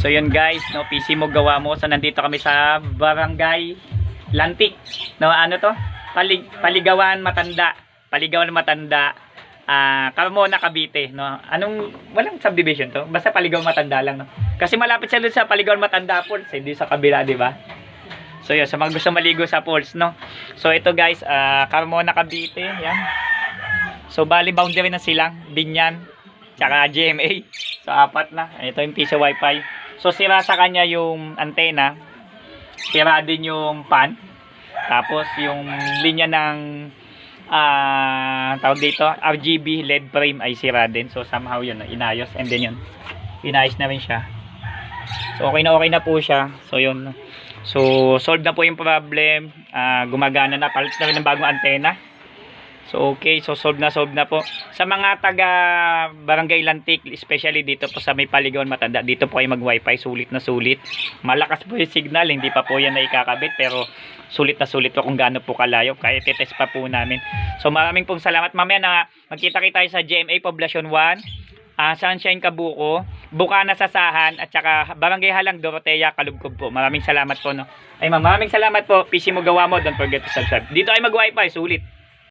So yun guys, no, PC mo gawa mo. So nandito kami sa Barangay Lantik. No, ano to? Paligawan Matanda. Paligawan Matanda. Carmona, Cavite, no. Walang subdivision to. Basta Paligawan Matanda lang, no. Kasi malapit siya doon sa Paligawan Matanda Falls, hindi sa kabila, di ba? So yun, sa mga gusto maligo sa falls, no. So ito guys, Carmona, Cavite, yan. So bali boundary na silang Binyan, tsaka GMA. So apat na. Ito yung piso wifi. So sira sa kanya yung antena, sira din yung pan, tapos yung linya ng tawag dito RGB LED frame ay sira din. So somehow yun inayos, and then yun inayos na rin siya. So okay na po siya. So yun, so solve na po yung problem. Gumagana na, palit na rin ng bagong antena. So okay, so solve na po. Sa mga taga Barangay Lantik, especially dito po sa may Paligawan Matanda, dito po kayo mag wifi, sulit na sulit. Malakas po yung signal, hindi pa po yan na ikakabit, pero sulit na sulit po kung gaano po kalayo, kaya titest pa po namin. So maraming pong salamat. Mamaya na magkita-kita tayo sa GMA Poblacion 1, Sunshine Kabuko, Bukana Sasahan, at saka Barangay Halang Dorotea, Kalugkob po. Maraming salamat po, no. Ay ma'am, maraming salamat po. PC mo gawa mo, don't forget to subscribe. Dito ay mag wifi, sulit.